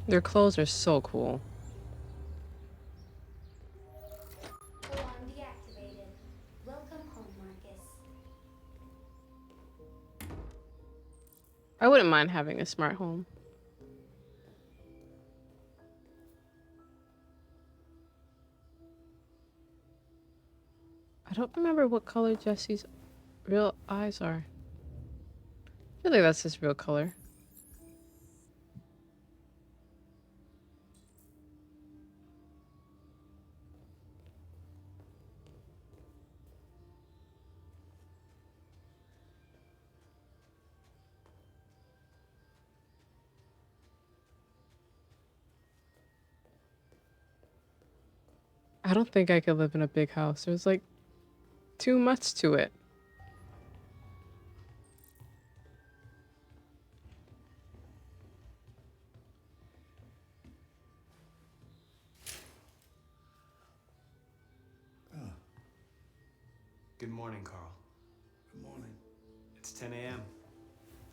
Their clothes are so cool. Alarm deactivated. Welcome home, Marcus. I wouldn't mind having a smart home. I don't remember what color Jesse's real eyes are. I feel like that's his real color. I don't think I could live in a big house. There's like too much to it. Good morning, Carl. Good morning. It's 10 a.m.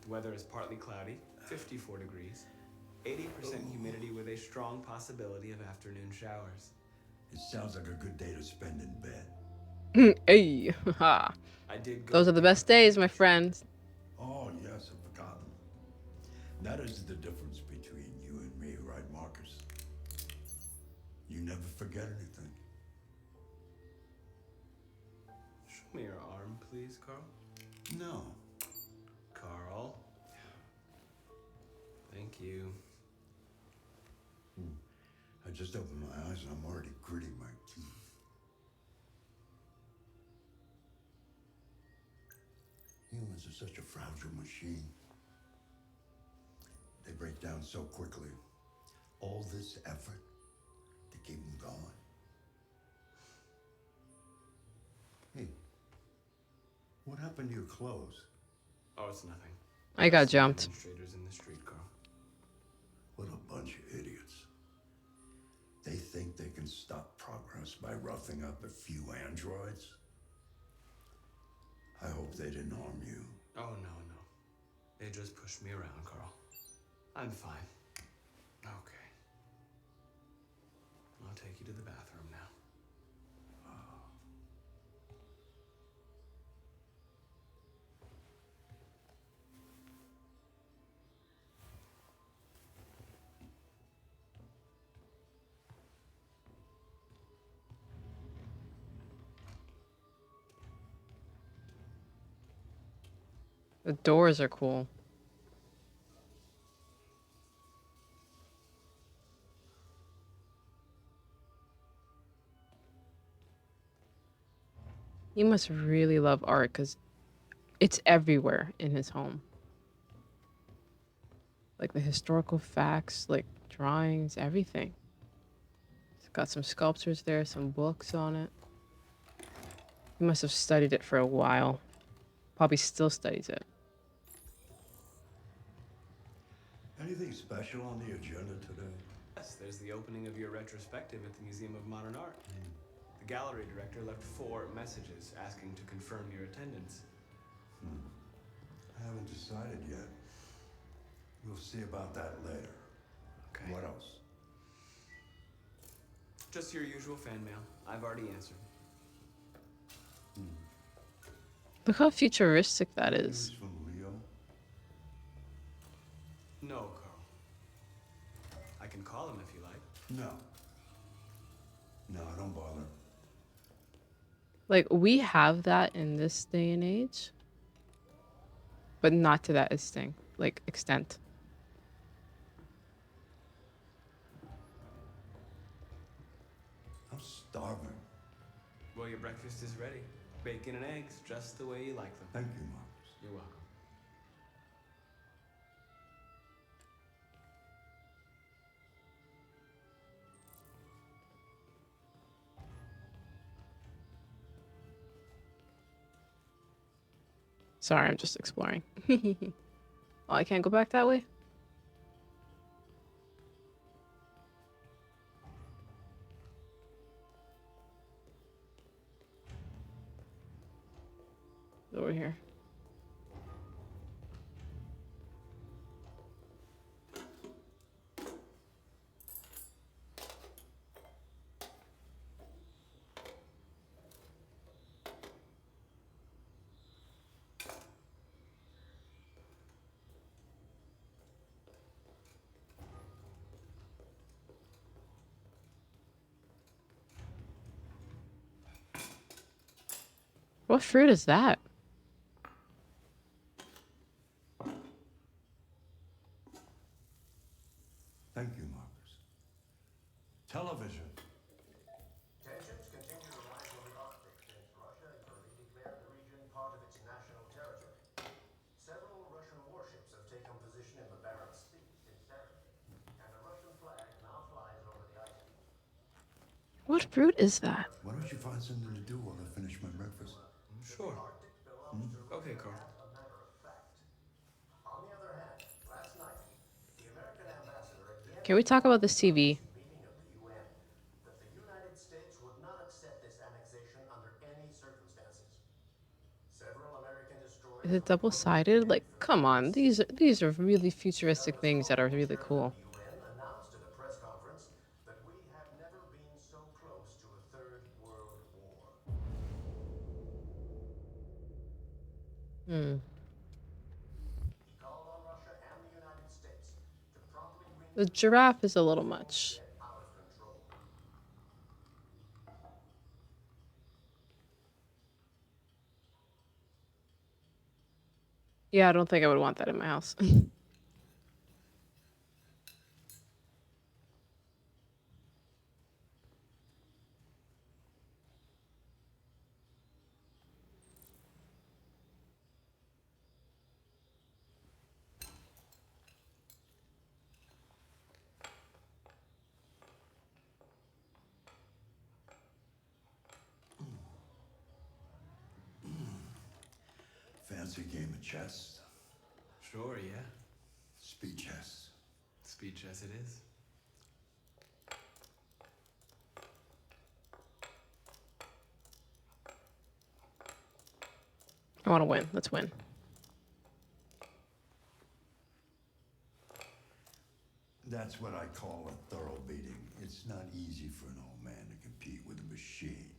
The weather is partly cloudy, 54 degrees, 80% humidity with a strong possibility of afternoon showers. It sounds like a good day to spend in bed. Hey, ha. I did go Those are the pick best up the days, my package. friends. Oh, yes, I've forgotten. That is the difference between you and me, right, Marcus? You never forget anything. Show me your arm, please, Carl. No. Carl. Thank you. I just opened my eyes and I'm already gritting my teeth. Humans are such a fragile machine. They break down so quickly. All this effort to keep them going. Hey, what happened to your clothes? Oh, it's nothing. I got Just some jumped. demonstrators in the street, Carl. What a bunch of idiots. They think they can stop progress by roughing up a few androids. I hope they didn't harm you. Oh, no. They just pushed me around, Carl. I'm fine. Okay. I'll take you to the bathroom now. The doors are cool. He must really love art because it's everywhere in his home. Like the historical facts, like drawings, everything. It's got some sculptures there, some books on it. He must have studied it for a while. Probably still studies it. Anything special on the agenda today? Yes, there's the opening of your retrospective at the Museum of Modern Art. The gallery director left 4 messages asking to confirm your attendance. I haven't decided yet. We'll see about that later. Okay. What else? Just your usual fan mail. I've already answered. Look how futuristic that News is. from Leo? No, Carl. I can call him if you like. No. No, don't bother. Like, we have that in this day and age, but not to that extent. I'm starving. Well, your breakfast is ready. Bacon and eggs, just the way you like them. Thank you, Marcus. You're welcome. Sorry, I'm just exploring. Oh, I can't go back that way? Over here. What fruit is that? Thank you, Marcus. Television. Tensions continue to rise in the Arctic since Russia early declared the region part of its national territory. Several Russian warships have taken position in the Barents Sea since Saturday, and a Russian flag now flies over the ice sheet. What fruit is that? Why don't you find something to do while I finish my breakfast? Sure. Arctic belongs to Okay, Russia Carl. as a matter of fact. On the other hand, last night, the American ambassador again Can we talk about this TV? meeting of the UN that the United States would not accept this annexation under any circumstances. Several American destroyers Is it double-sided? Like, come on, these are really futuristic things that are really cool. the UN announced at a press conference that we have never been so close to a third world war. Hmm. He called on Russia and the United States to promptly bring The giraffe is a little much. out of control. Yeah, I don't think I would want that in my house. Fancy game of chess? Sure, yeah. Speed chess. Speed chess it is. I want to win. Let's win. That's what I call a thorough beating. It's not easy for an old man to compete with a machine.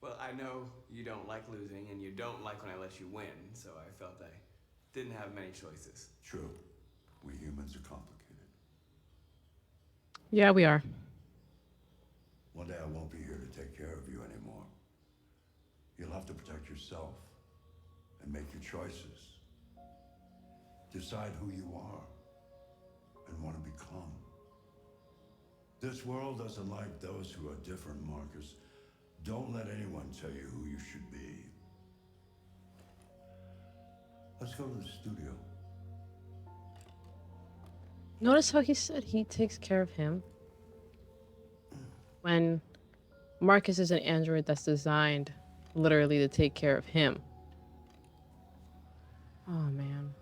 Well, I know you don't like losing, and you don't like when I let you win, so I felt I didn't have many choices. True. We humans are complicated. Yeah, we are. One day I won't be here to take care of you anymore. You'll have to protect yourself and make your choices. Decide who you are and want to become. This world doesn't like those who are different, Marcus. Don't let anyone tell you who you should be. Let's go to the studio. Notice how he said he takes care of him. When Marcus is an android that's designed literally to take care of him. Oh man.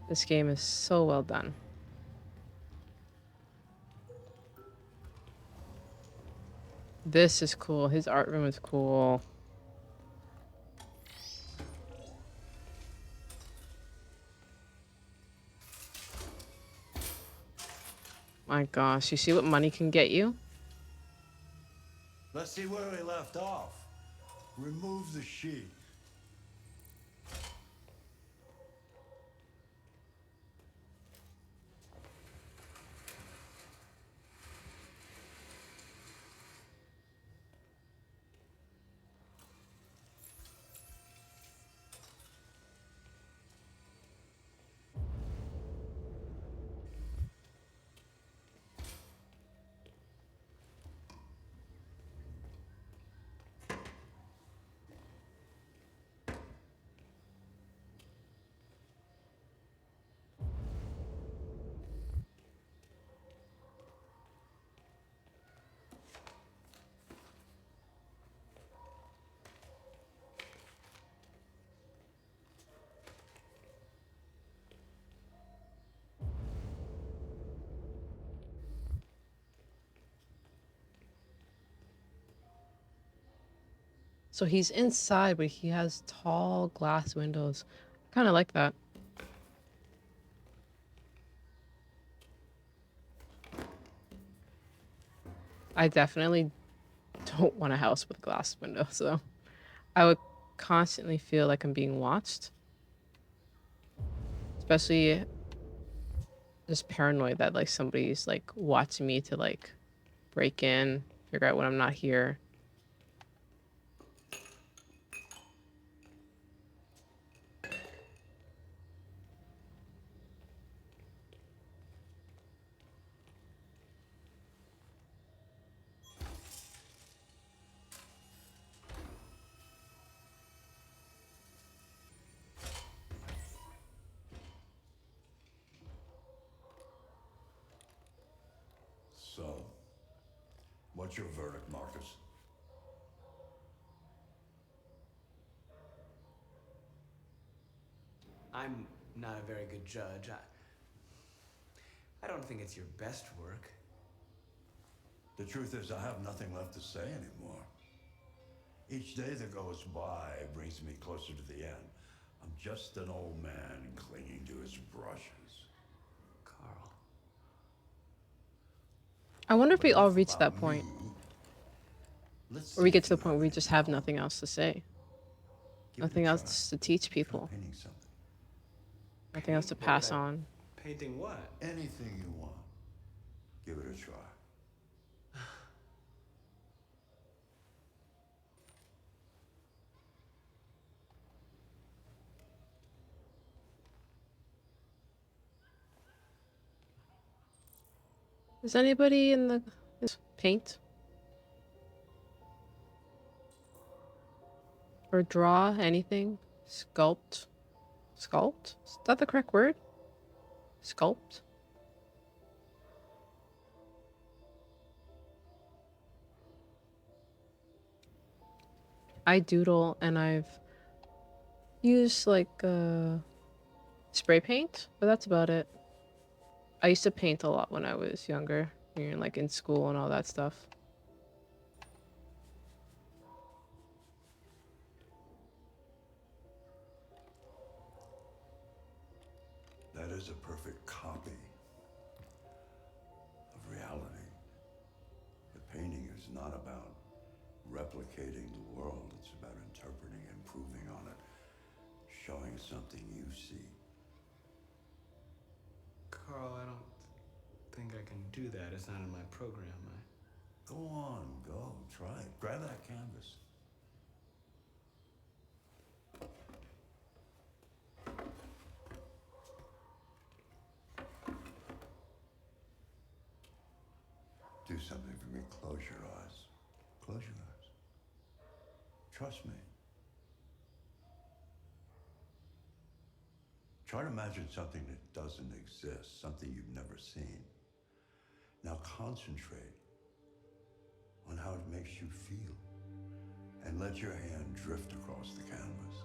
This game is so well done. This is cool. His art room is cool. My gosh, you see what money can get you? Let's see where we left off. Remove the sheet. So he's inside, but he has tall glass windows. Kind of like that. I definitely don't want a house with glass windows, so I would constantly feel like I'm being watched. Especially just paranoid that like somebody's like watching me to like break in, figure out when I'm not here. So, what's your verdict, Marcus? I'm not a very good judge. I don't think it's your best work. The truth is, I have nothing left to say anymore. Each day that goes by brings me closer to the end. I'm just an old man clinging to his brushes. Carl. I wonder if But we all enough reach that about point, me. Let's or we see get if to the you point have where we any just have trouble. nothing else to say, Give it a nothing try. else to teach Try people, painting something. nothing else to Paint? What pass would I- on. Painting what? Anything you want. Give it a try. Does anybody in the paint or draw anything? Sculpt? Sculpt? Is that the correct word? Sculpt? I doodle and I've used like spray paint, but that's about it. I used to paint a lot when I was younger, like in school and all that stuff. That is a perfect copy of reality. The painting is not about replicating the world. It's about interpreting, improving on it, showing something you see. Carl, I don't think I can do that. It's not in my program. Go on, go, try it. Grab that canvas. Do something for me. Close your eyes. Close your eyes. Trust me. Try to imagine something that doesn't exist, something you've never seen. Now concentrate on how it makes you feel and let your hand drift across the canvas.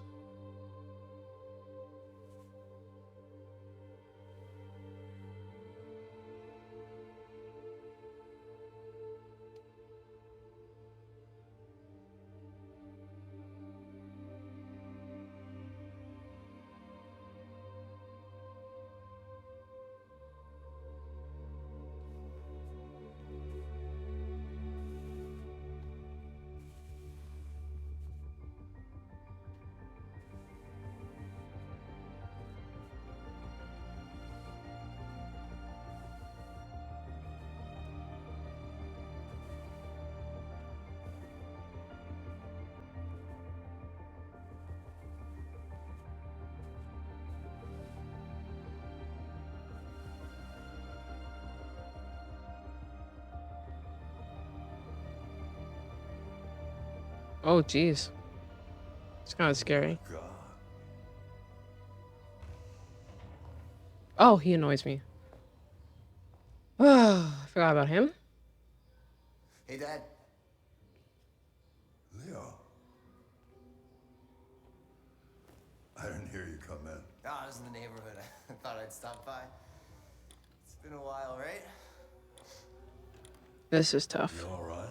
Oh, geez. It's kind of scary. God. Oh, he annoys me. Oh, I forgot about him. Hey, Dad. Leo. I didn't hear you come in. Oh, I was in the neighborhood. I thought I'd stop by. It's been a while, right? This is tough. You all right?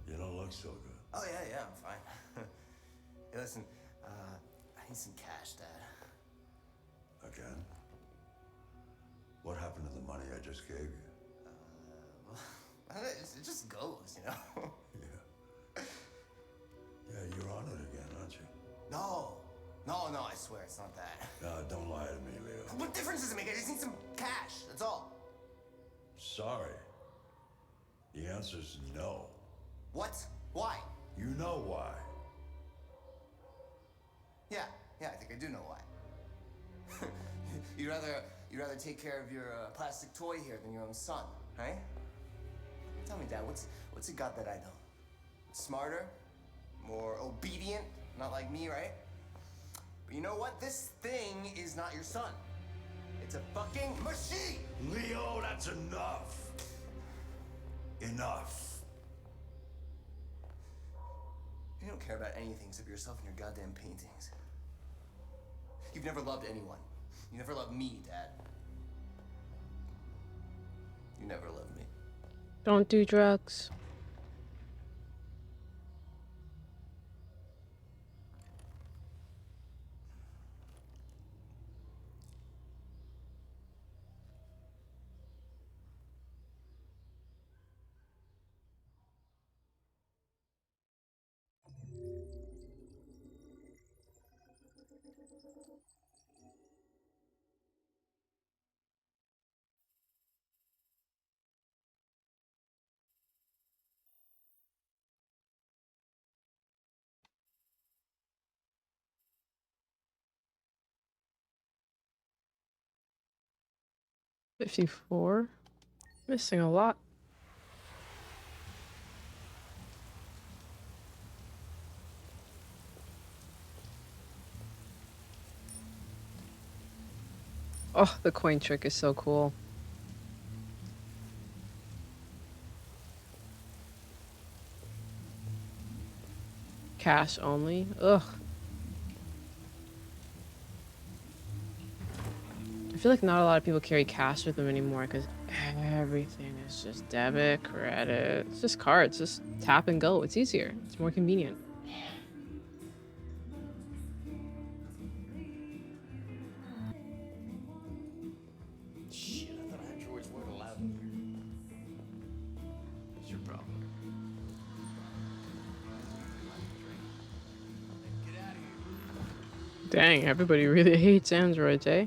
You don't look so good. Oh, yeah, I'm fine. Hey, listen, I need some cash, Dad. Again? What happened to the money I just gave you? Well, it just goes, you know? Yeah. Yeah, you're on it again, aren't you? No, No, no, I swear it's not that. Don't lie to me, Leo. What difference does it make? I just need some cash, that's all. Sorry. The answer's no. What? Why? You know why. Yeah, I think I do know why. you'd rather take care of your plastic toy here than your own son, right? Tell me, Dad, what's it got that I don't? Smarter, more obedient, not like me, right? But you know what? This thing is not your son. It's a fucking machine! Leo, that's enough. Enough. You don't care about anything except yourself and your goddamn paintings. You've never loved anyone. You never loved me, Dad. You never loved me. Don't do drugs. $54. Missing a lot. Oh, the coin trick is so cool. Cash only? Ugh. I feel like not a lot of people carry cash with them anymore because everything is just debit, credit. It's just cards. Just tap and go. It's easier. It's more convenient. Shit, I thought androids weren't allowed in here. It's your problem. Get out of here. Dang, everybody really hates androids, eh?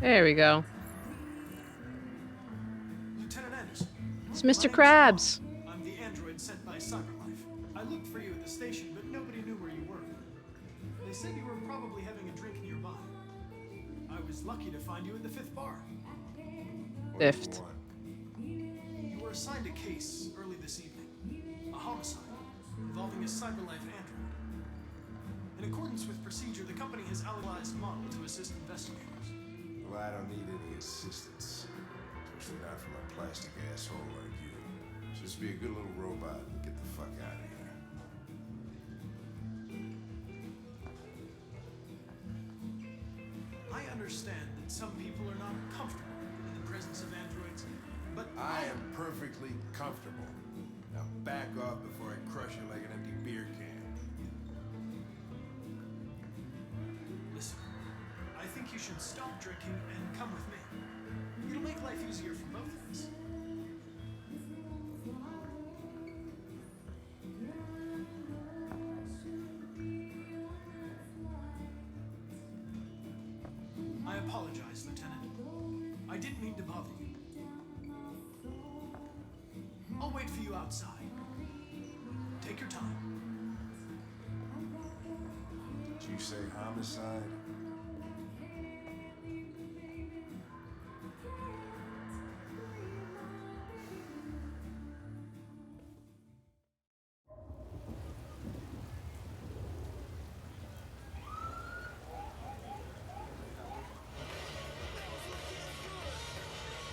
There we go. Lieutenant Anderson. It's My Mr. name's Krabs. Bob. I'm the android sent by CyberLife. I looked for you at the station, but nobody knew where you were. They said you were probably having a drink nearby. I was lucky to find you at the 5th bar. Fifth. You were assigned a case early this evening. A homicide involving a CyberLife android. In accordance with procedure, the company has allied model to assist investigators. Well, I don't need any assistance. Especially not from a plastic asshole like you. Just be a good little robot and get the fuck out of here. I understand that some people are not comfortable in the presence of androids, but I am perfectly comfortable. Now back off before I crush you like an empty beer can. Listen, I think you should stop drinking and come with me. It'll make life easier for both of us. I apologize, Lieutenant. I didn't mean to bother you. I'll wait for you outside. Take your time. Did you say homicide?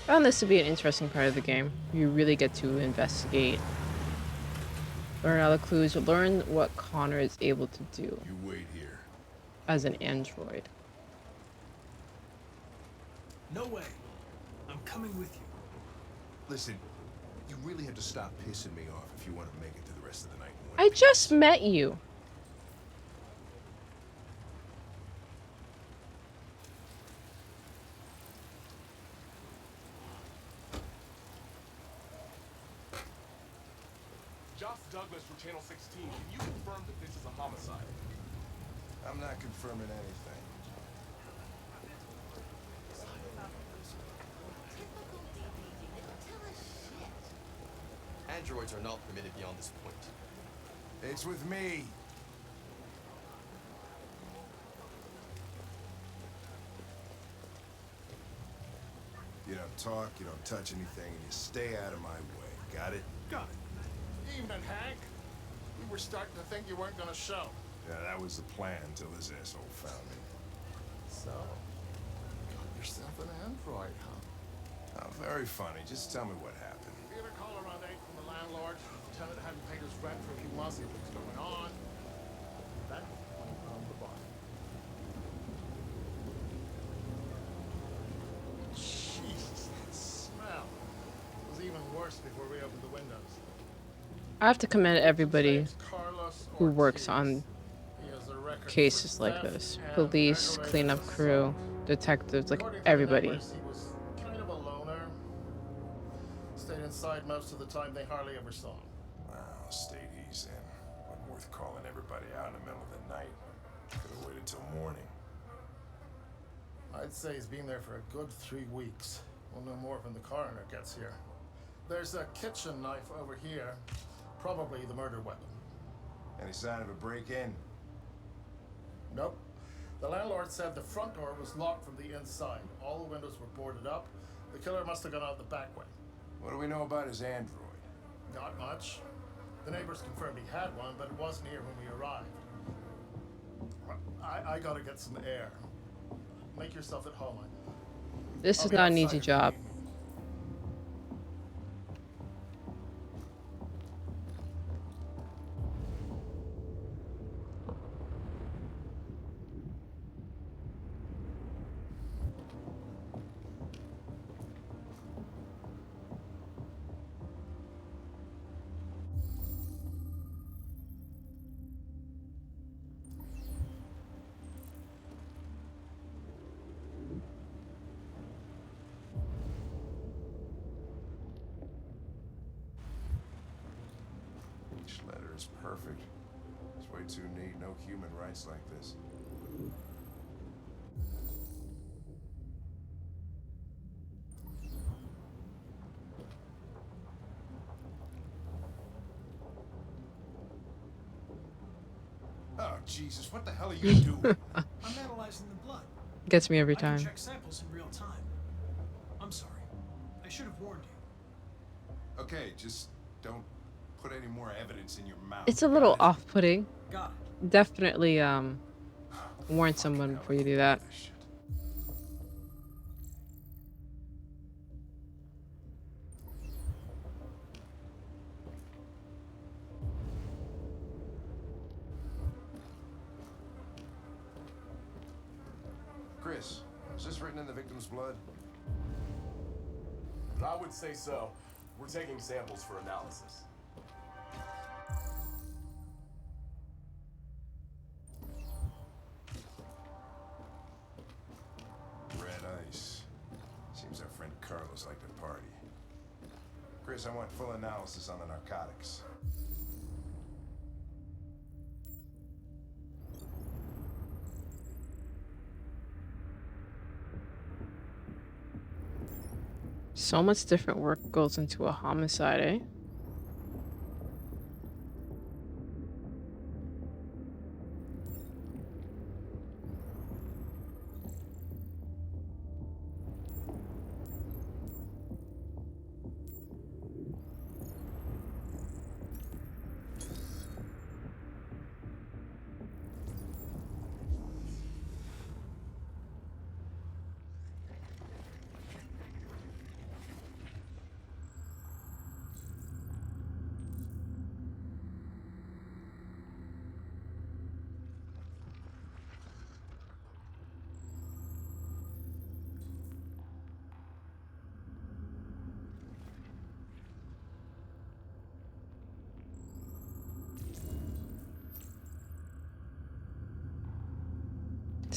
Found this to be an interesting part of the game. You really get to investigate, learn all the clues, learn what Connor is able to do You wait here. as an android. No way. I'm coming with you. Listen, you really have to stop pissing me off if you want to make it to the rest of the night. in one I piece. just met you. Josh Douglas from Channel 16. Can you confirm that this is a homicide? I'm not confirming anything. Androids are not permitted beyond this point. It's with me. You don't talk, you don't touch anything, and you stay out of my way. Got it? Got it. Evening, Hank. We were starting to think you weren't gonna show. Yeah, that was the plan until this asshole found me. So, got yourself an android, huh? Oh, very funny. Just tell me what happened. We had a call around 8 from the landlord. The tenant hadn't paid his rent for a few months. He was going on. Then, we found the body. Jesus, that smell. It was even worse before we opened the windows. I have to commend everybody His name's Carlos who works Ortiz. on He has a record cases for like theft this. and Police, aggravated cleanup crew, assault. detectives, like According to the everybody. neighbors, he was kind of a loner. Stayed inside most of the time. They hardly ever saw him. Well, state he's in. Wasn't worth calling everybody out in the middle of the night. Could have waited till morning. I'd say he's been there for a good 3 weeks. We'll know more when the coroner gets here. There's a kitchen knife over here. Probably the murder weapon. Any sign of a break-in? Nope. The landlord said the front door was locked from the inside. All the windows were boarded up. The killer must have gone out the back way. What do we know about his android? Not much. The neighbors confirmed he had one, but it wasn't here when we arrived. I gotta get some air. Make yourself at home. This I'll is be not an outside easy if you job. need me. Each letter is perfect. It's way too neat. No human writes like this. Oh, Jesus, what the hell are you doing? I'm analyzing the blood. Gets me every I can time. check samples in real time. I'm sorry. I should have warned you. Okay, just don't put any more evidence in your mouth. It's a little got it? off-putting. Got it. Definitely warn Fucking someone hell, before you I do hate that. this shit. Chris, is this written in the victim's blood? I would say so. We're taking samples for analysis. Red ice. Seems our friend Carlos liked to party. Chris, I want full analysis on the narcotics. So much different work goes into a homicide, eh?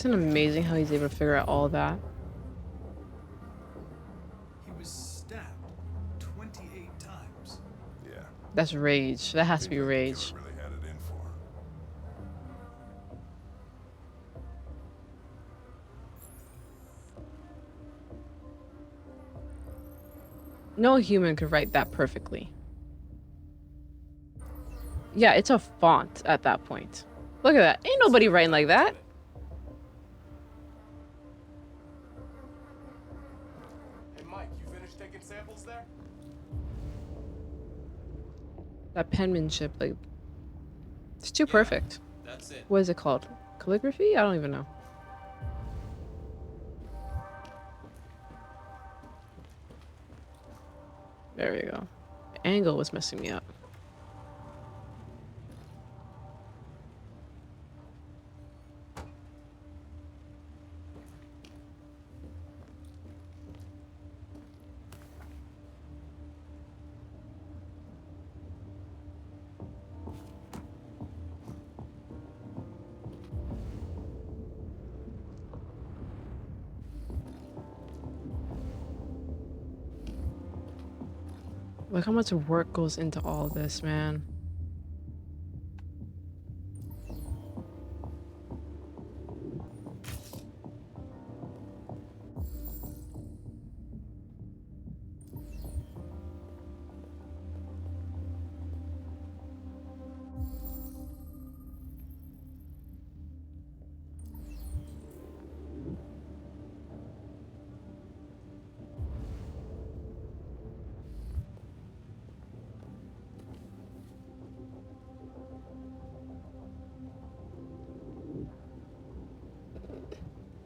Isn't it amazing how he's able to figure out all of that? He was stabbed 28 times. Yeah. That's rage. That has to be Seems like the rage. killer really had it in for him. No human could write that perfectly. Yeah, it's a font at that point. Look at that. Ain't nobody writing like that. Hey, Mike, you finished taking samples there? That penmanship, like, it's too perfect. That's it. What is it called? Calligraphy? I don't even know. There we go. The angle was messing me up. Look how much work goes into all this, man.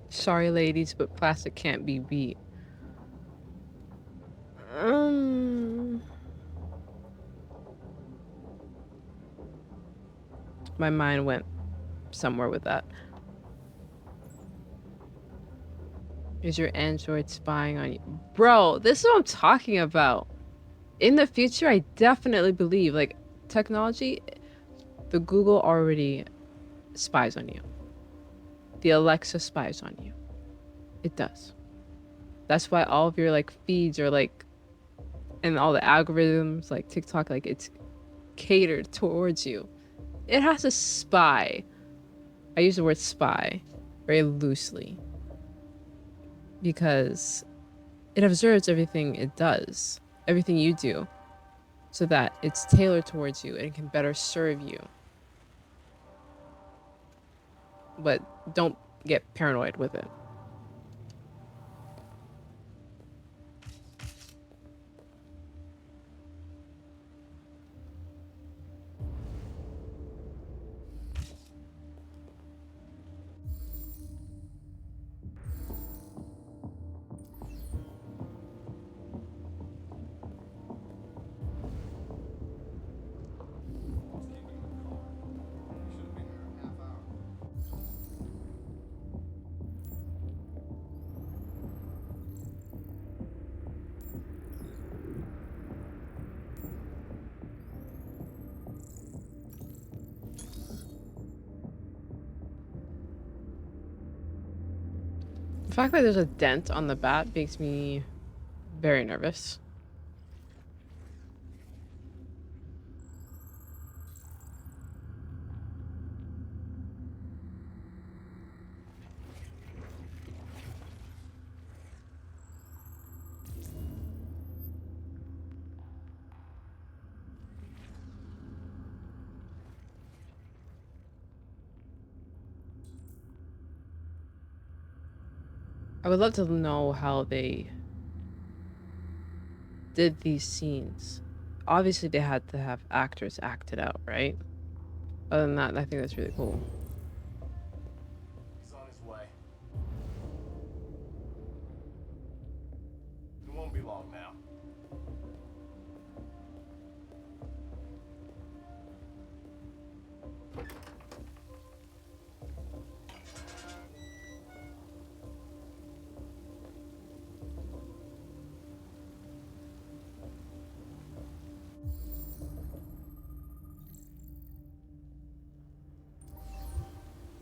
Sorry, ladies, but plastic can't be beat. My mind went somewhere with that. Is your Android spying on you? Bro, this is what I'm talking about. In the future, I definitely believe, like, technology, the Google already spies on you. The Alexa spies on you. It does. That's why all of your, like, feeds are, like, and all the algorithms, like TikTok, like, it's catered towards you. It has to spy. I use the word spy very loosely because it observes everything it does, everything you do, so that it's tailored towards you and it can better serve you. But don't get paranoid with it. The fact that there's a dent on the bat makes me very nervous. I would love to know how they did these scenes. Obviously, they had to have actors act it out, right? Other than that, I think that's really cool. He's on his way. It won't be long now.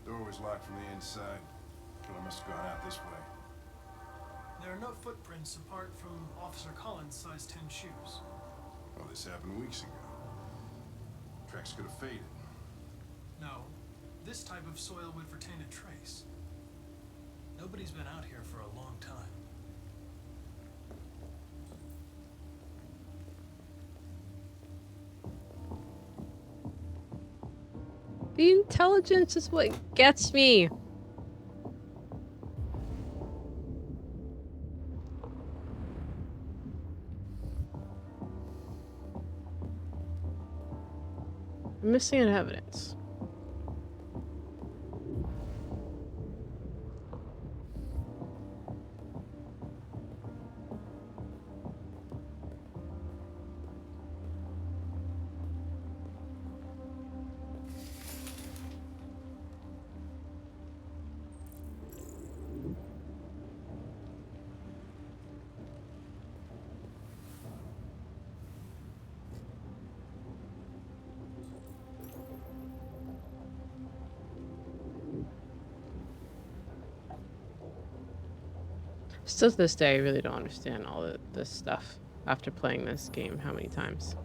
Door was locked from the inside. must have gone out this way. There are no footprints apart from Officer Collins' size 10 shoes. Well, this happened weeks ago. Tracks could have faded. No, this type of soil would retain a trace. Nobody's been out here for a long time. The intelligence is what gets me. I'm missing an evidence. Still to this day, I really don't understand all of this stuff after playing this game how many times.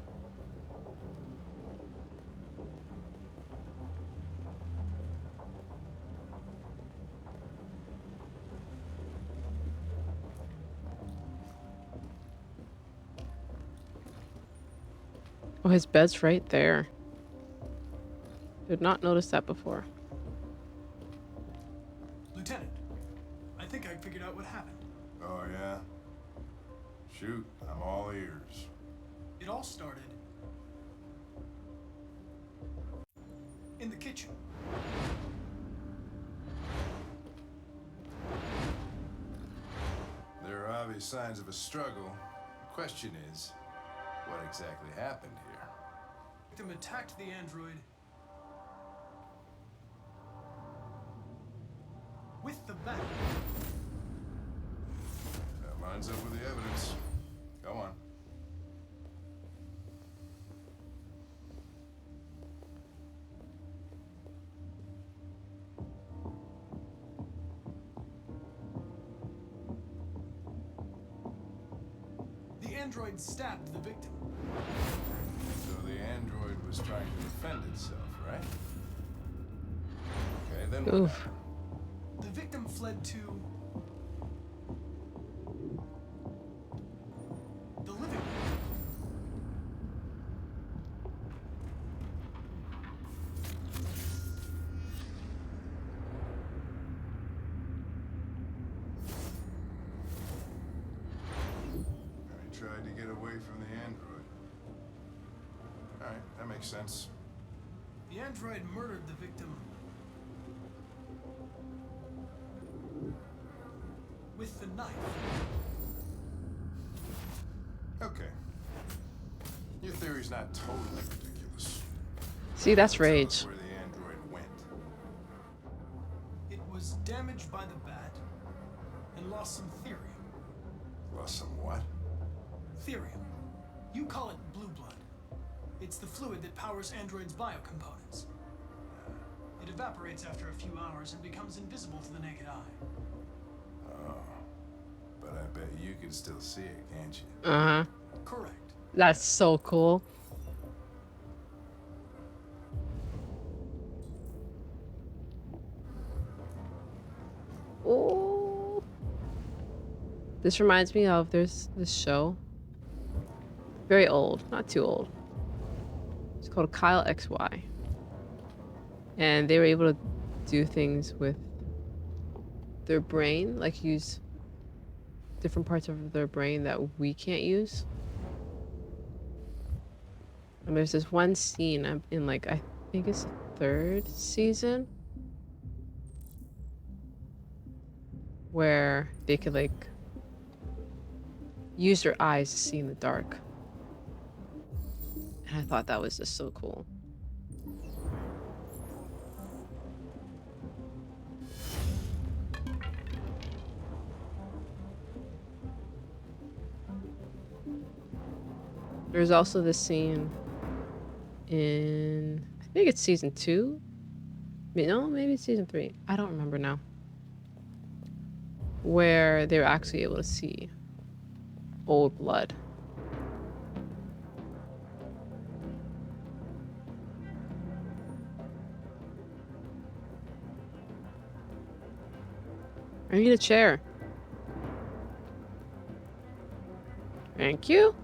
Oh, his bed's right there. Did not notice that before. Lieutenant, I think I figured out what happened. Oh, yeah? Shoot, I'm all ears. It all started in the kitchen. There are obvious signs of a struggle. The question is, what exactly happened here? The victim attacked the android with the bat. That lines up with the evidence. Go on. The android stabbed the victim. So the android was trying to defend itself, right? Okay, then what Oof. happened? The victim fled to the living room. He tried to get away from the android. Alright, that makes sense. The android murdered the victim with the knife. Okay. Your theory's not totally ridiculous. See, that's Tell us rage. where the android went. It was damaged by the bat and lost some therium. Lost some what? Therium. You call it blue blood. It's the fluid that powers androids' biocomponents. It evaporates after a few hours and becomes invisible to the naked eye. Oh. But I bet you can still see it, can't you? Uh-huh. Correct. That's so cool. Oh. This reminds me of there's this show. Very old, not too old. It's called Kyle XY. And they were able to do things with their brain, like use different parts of their brain that we can't use. And there's this one scene in like, I think it's the third season, where they could like use their eyes to see in the dark. And I thought that was just so cool. There's also this scene in, I think it's season 2. No, maybe it's season 3. I don't remember now. where they were actually able to see old blood. I need a chair. Thank you.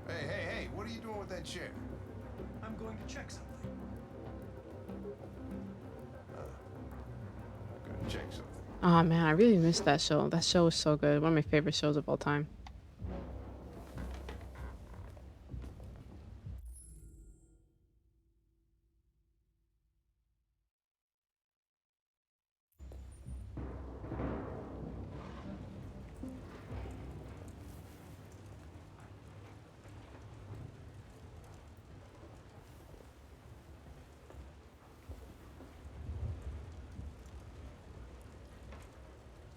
Hey, what are you doing with that chair? I'm going to check something. Gonna check something. Oh man, I really missed that show. That show was so good. One of my favorite shows of all time.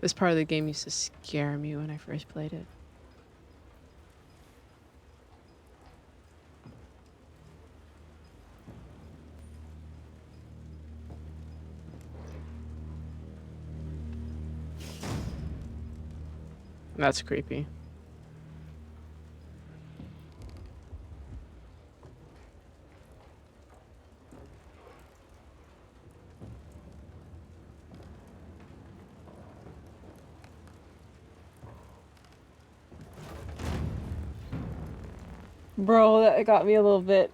This part of the game used to scare me when I first played it. That's creepy. Bro, that got me a little bit.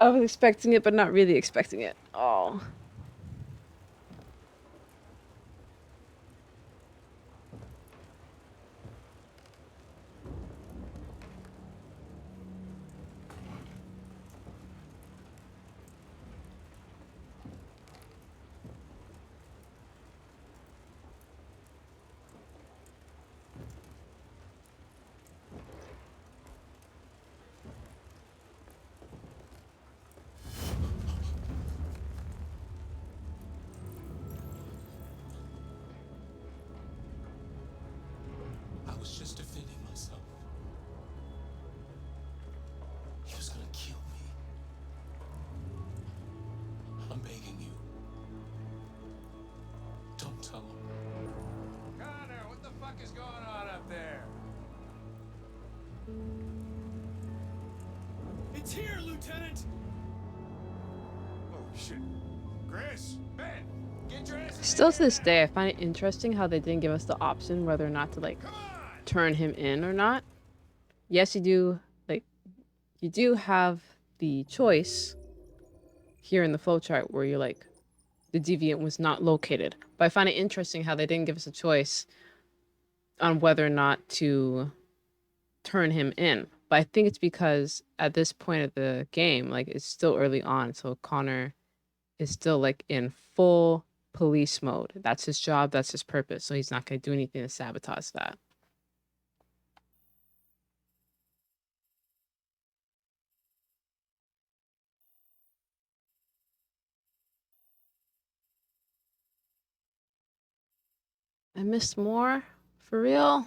I was expecting it, but not really expecting it. Oh. I was just defending myself. He was gonna kill me. I'm begging you. Don't tell him. Connor, what the fuck is going on up there? It's here, Lieutenant! Oh shit. Chris, Ben, get your ass. Still to this day, I find it interesting how they didn't give us the option whether or not to like turn him in or not. Yes, you do, like, you do have the choice here in the flowchart where you're like, the deviant was not located. But I find it interesting how they didn't give us a choice on whether or not to turn him in. But I think it's because at this point of the game, like, it's still early on, so Connor is still like in full police mode. That's his job, that's his purpose. So he's not going to do anything to sabotage that. I missed more? For real?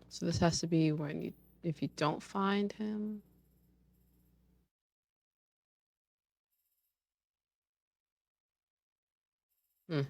So this has to be when you, if you don't find him. Hmm.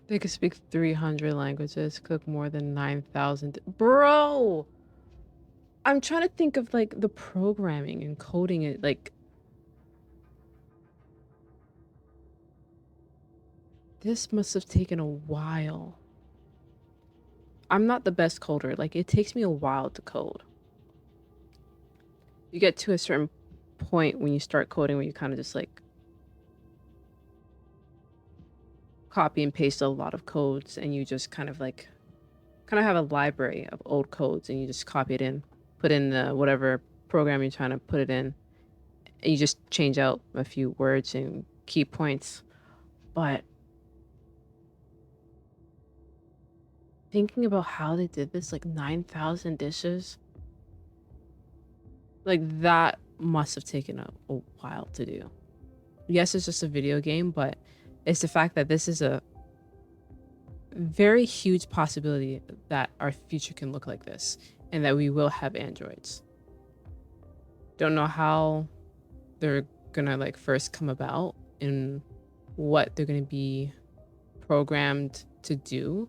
They could speak 300 languages, cook more than 9,000. Bro! I'm trying to think of like the programming and coding it. Like, this must have taken a while. I'm not the best coder. Like, it takes me a while to code. You get to a certain point when you start coding where you kind of just like copy and paste a lot of codes and you just kind of have a library of old codes and you just copy it in, put in the whatever program you're trying to put it in, and you just change out a few words and key points. But thinking about how they did this, like 9,000 dishes, like that must have taken a while to do. Yes, it's just a video game, but it's the fact that this is a very huge possibility that our future can look like this and that we will have androids. Don't know how they're gonna like first come about and what they're gonna be programmed to do,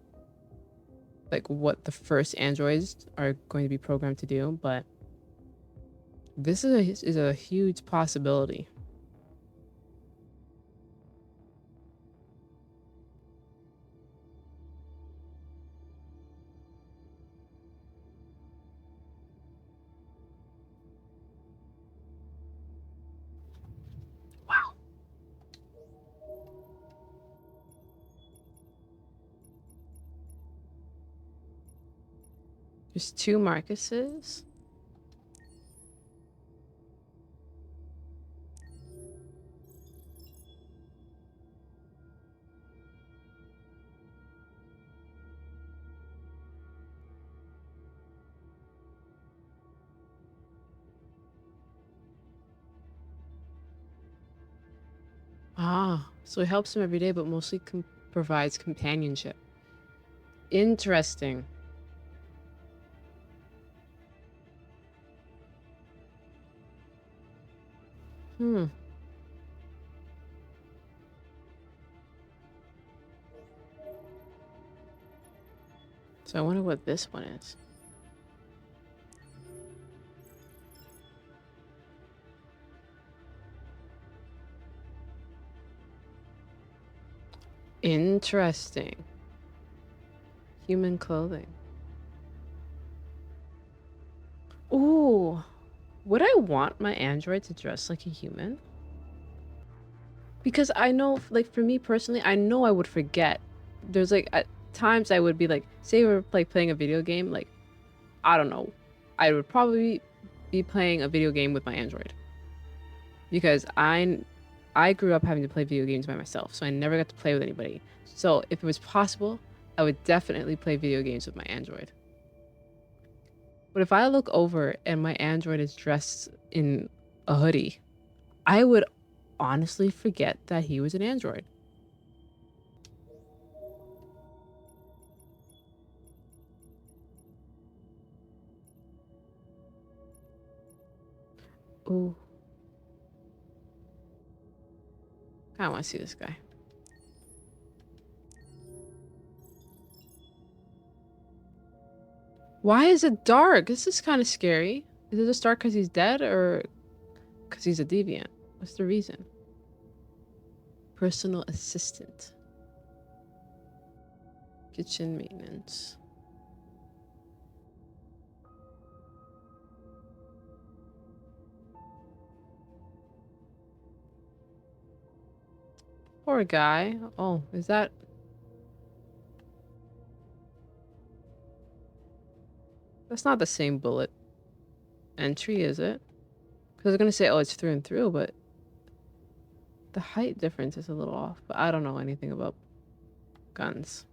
like what the first androids are going to be programmed to do, but this is a huge possibility. Wow. There's 2 Marcuses. Ah, so it helps him every day, but mostly provides companionship. Interesting. Hmm. So I wonder what this one is. Interesting. Human clothing. Ooh. Would I want my android to dress like a human? Because I know, like, for me personally, I know I would forget. There's like at times I would be like, say we're like playing a video game, like, I don't know, I would probably be playing a video game with my android because I grew up having to play video games by myself, so I never got to play with anybody. So if it was possible, I would definitely play video games with my android. But if I look over and my android is dressed in a hoodie, I would honestly forget that he was an android. Ooh. I want to see this guy. Why is it dark? This is kind of scary. Is it just dark because he's dead or because he's a deviant? What's the reason? Personal assistant. Kitchen maintenance. Poor guy. Oh, is that... That's not the same bullet entry, is it? Because I was going to say, oh, it's through and through, but the height difference is a little off. But I don't know anything about guns.